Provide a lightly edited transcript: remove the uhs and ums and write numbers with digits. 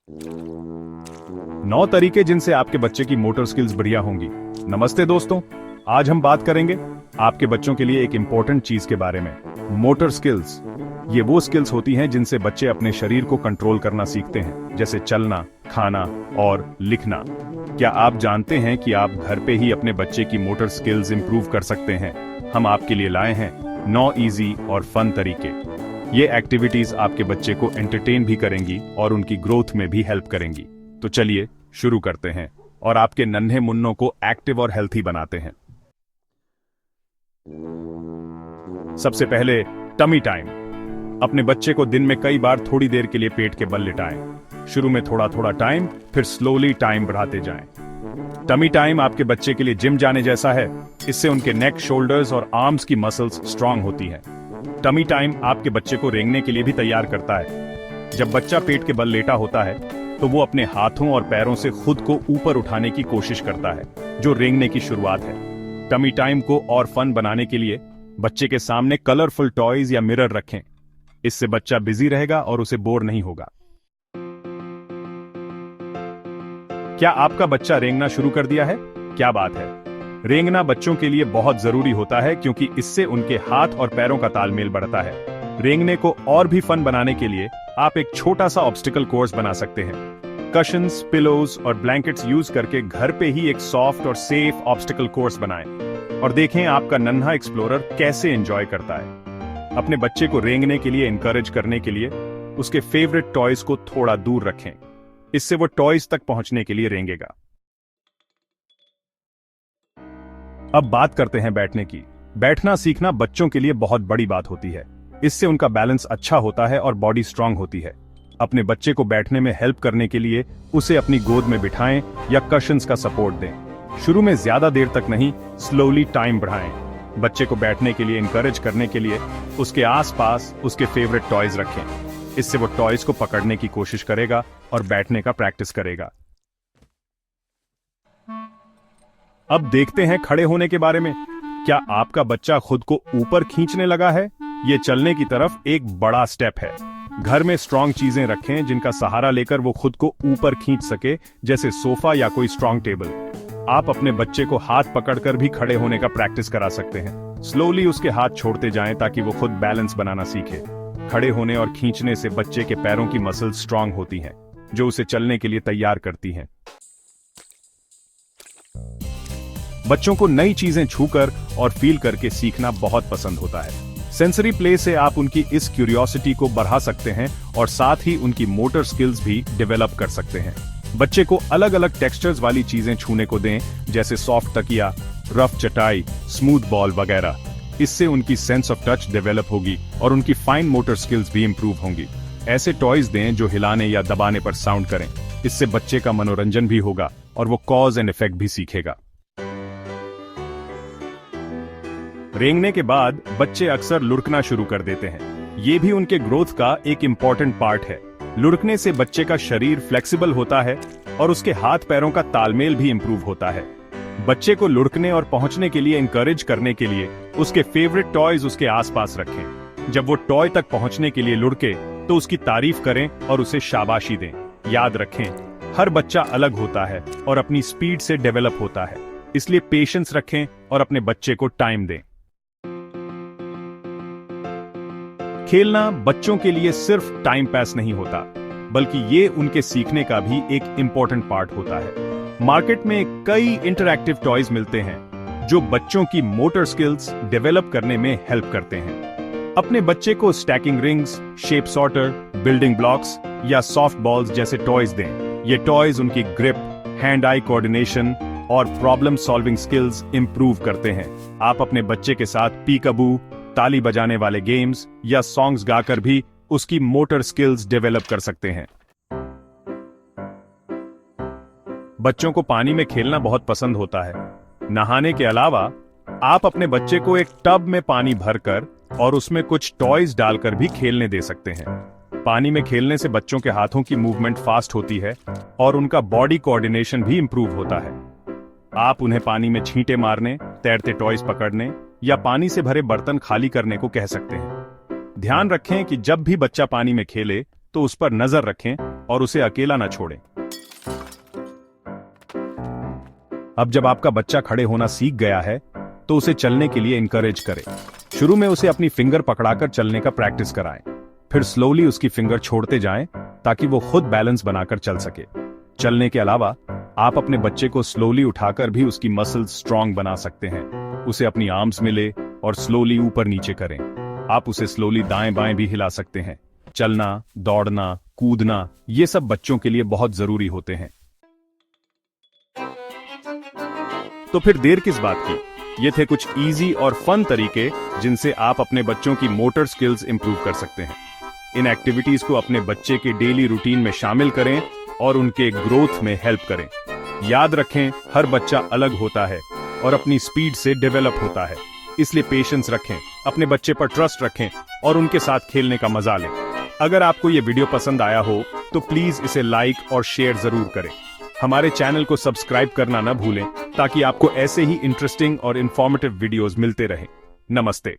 9 तरीके जिनसे आपके बच्चे की मोटर स्किल्स बढ़िया होंगी। नमस्ते दोस्तों, आज हम बात करेंगे आपके बच्चों के लिए एक इंपॉर्टेंट चीज के बारे में, मोटर स्किल्स। ये वो स्किल्स होती हैं जिनसे बच्चे अपने शरीर को कंट्रोल करना सीखते हैं, जैसे चलना, खाना और लिखना। क्या आप जानते हैं कि आप घर पे ही अपने बच्चे की मोटर स्किल्स इंप्रूव कर सकते हैं? हम आपके लिए लाए हैं 9 इजी और फन तरीके। ये एक्टिविटीज आपके बच्चे को एंटरटेन भी करेंगी और उनकी ग्रोथ में भी हेल्प करेंगी। तो चलिए शुरू करते हैं और आपके नन्हे मुन्नों को एक्टिव और हेल्थी बनाते हैं। सबसे पहले टमी टाइम। अपने बच्चे को दिन में कई बार थोड़ी देर के लिए पेट के बल लिटाएं। शुरू में थोड़ा थोड़ा टाइम, फिर स्लोली टाइम बढ़ाते जाएं। टमी टाइम आपके बच्चे के लिए जिम जाने जैसा है। इससे उनके नेक, शोल्डर्स और आर्म्स की मसल्स स्ट्रांग होती हैं। टमी टाइम आपके बच्चे को रेंगने के लिए भी तैयार करता है। जब बच्चा पेट के बल लेटा होता है तो वो अपने हाथों और पैरों से खुद को ऊपर उठाने की कोशिश करता है, जो रेंगने की शुरुआत है। टमी टाइम को और फन बनाने के लिए बच्चे के सामने कलरफुल टॉयज या मिरर रखें। इससे बच्चा बिजी रहेगा और उसे बोर नहीं होगा। क्या आपका बच्चा रेंगना शुरू कर दिया है? क्या बात है। रेंगना बच्चों के लिए बहुत जरूरी होता है क्योंकि इससे उनके हाथ और पैरों का तालमेल बढ़ता है। रेंगने को और भी फन बनाने के लिए आप एक छोटा सा ऑब्स्टिकल कोर्स बना सकते हैं। कशन्स, पिलोज और ब्लैंकेट्स यूज करके घर पे ही एक सॉफ्ट और सेफ ऑब्स्टिकल कोर्स बनाएं और देखें आपका नन्हा एक्सप्लोरर कैसे एंजॉय करता है। अपने बच्चे को रेंगने के लिए एनकरेज करने के लिए उसके फेवरेट टॉयज को थोड़ा दूर रखें। इससे वो टॉयज तक पहुंचने के लिए रेंगेगा। अब बात करते हैं बैठने की। बैठना सीखना बच्चों के लिए बहुत बड़ी बात होती है। इससे उनका बैलेंस अच्छा होता है और बॉडी स्ट्रांग होती है। अपने बच्चे को बैठने में हेल्प करने के लिए उसे अपनी गोद में बिठाएं या कशन्स का सपोर्ट दें। शुरू में ज्यादा देर तक नहीं, स्लोली टाइम बढ़ाएं। बच्चे को बैठने के लिए एनकरेज करने के लिए उसके आसपास उसके फेवरेट टॉयज रखें। इससे वो टॉयज को पकड़ने की कोशिश करेगा और बैठने का प्रैक्टिस करेगा। अब देखते हैं खड़े होने के बारे में। क्या आपका बच्चा खुद को ऊपर खींचने लगा है? ये चलने की तरफ एक बड़ा स्टेप है। घर में स्ट्रांग चीजें रखें जिनका सहारा लेकर वो खुद को ऊपर खींच सके, जैसे सोफा या कोई स्ट्रांग टेबल। आप अपने बच्चे को हाथ पकड़कर भी खड़े होने का प्रैक्टिस करा सकते हैं। स्लोली उसके हाथ छोड़ते जाएं ताकि वो खुद बैलेंस बनाना सीखे। खड़े होने और खींचने से बच्चे के पैरों की मसल्स स्ट्रांग होती हैं, जो उसे चलने के लिए तैयार करती हैं। बच्चों को नई चीजें छूकर और फील करके सीखना बहुत पसंद होता है। सेंसरी प्ले से आप उनकी इस क्यूरियोसिटी को बढ़ा सकते हैं और साथ ही उनकी मोटर स्किल्स भी डेवलप कर सकते हैं। बच्चे को अलग अलग टेक्सचर्स वाली चीजें छूने को दें, जैसे सॉफ्ट तकिया, रफ चटाई, स्मूथ बॉल वगैरह। इससे उनकी सेंस ऑफ टच डेवलप होगी और उनकी फाइन मोटर स्किल्स भी इंप्रूव होंगी। ऐसे टॉयज दें जो हिलाने या दबाने पर साउंड करें। इससे बच्चे का मनोरंजन भी होगा और वो कॉज एंड इफेक्ट भी सीखेगा। रेंगने के बाद बच्चे अक्सर लुढ़कना शुरू कर देते हैं। ये भी उनके ग्रोथ का एक इंपॉर्टेंट पार्ट है। लुढ़कने से बच्चे का शरीर फ्लेक्सिबल होता है और उसके हाथ पैरों का तालमेल भी इंप्रूव होता है। बच्चे को लुढ़कने और पहुंचने के लिए एनकरेज करने के लिए उसके फेवरेट टॉयज उसके आसपास रखें। जब वो टॉय तक पहुंचने के लिए लुढ़के तो उसकी तारीफ करें और उसे शाबाशी दें। याद रखें, हर बच्चा अलग होता है और अपनी स्पीड से डेवलप होता है, इसलिए पेशेंस रखें और अपने बच्चे को टाइम दें। खेलना बच्चों के लिए सिर्फ टाइम पास नहीं होता, बल्कि ये उनके सीखने का भी एक इंपॉर्टेंट पार्ट होता है। मार्केट में कई इंटरैक्टिव टॉयज मिलते हैं जो बच्चों की मोटर स्किल्स डेवलप करने में हेल्प करते हैं। अपने बच्चे को stacking rings, shape sorter, building blocks या सॉफ्ट बॉल्स जैसे टॉयज दें। ये टॉयज उनकी ग्रिप, हैंड आई कोऑर्डिनेशन और प्रॉब्लम सॉल्विंग स्किल्स इंप्रूव करते हैं। आप अपने बच्चे के साथ पीकबू, ताली बजाने वाले गेम्स या सॉन्ग्स गाकर भी उसकी मोटर स्किल्स डेवलप कर सकते हैं। बच्चों को पानी में खेलना बहुत पसंद होता है। नहाने के अलावा आप अपने बच्चे को एक टब में पानी भरकर और उसमें कुछ टॉयज डालकर भी खेलने दे सकते हैं। पानी में खेलने से बच्चों के हाथों की मूवमेंट फास्ट होती है और उनका बॉडी कोऑर्डिनेशन भी इंप्रूव होता है। आप उन्हें पानी में छींटे मारने, तैरते टॉयज पकड़ने या पानी से भरे बर्तन खाली करने को कह सकते हैं। ध्यान रखें कि जब भी बच्चा पानी में खेले तो उस पर नजर रखें और उसे अकेला न छोड़ें। अब जब आपका बच्चा खड़े होना सीख गया है तो उसे चलने के लिए इंकरेज करें। शुरू में उसे अपनी फिंगर पकड़ाकर चलने का प्रैक्टिस कराएं, फिर स्लोली उसकी फिंगर छोड़ते जाएं ताकि वो खुद बैलेंस बनाकर चल सके। चलने के अलावा आप अपने बच्चे को स्लोली उठाकर भी उसकी मसल्स स्ट्रांग बना सकते हैं। उसे अपनी आर्म्स में ले और स्लोली ऊपर नीचे करें। आप उसे स्लोली दाएं बाएं भी हिला सकते हैं। चलना, दौड़ना, कूदना ये सब बच्चों के लिए बहुत जरूरी होते हैं। तो फिर देर किस बात की? ये थे कुछ इजी और फन तरीके जिनसे आप अपने बच्चों की मोटर स्किल्स इंप्रूव कर सकते हैं। इन एक्टिविटीज को अपने बच्चे के डेली रूटीन में शामिल करें और उनके ग्रोथ में हेल्प करें। याद रखें, हर बच्चा अलग होता है और अपनी स्पीड से डेवलप होता है, इसलिए पेशेंस रखें, अपने बच्चे पर ट्रस्ट रखें और उनके साथ खेलने का मजा लें। अगर आपको ये वीडियो पसंद आया हो तो प्लीज इसे लाइक और शेयर जरूर करें। हमारे चैनल को सब्सक्राइब करना न भूलें ताकि आपको ऐसे ही इंटरेस्टिंग और इंफॉर्मेटिव वीडियोस मिलते रहें। नमस्ते।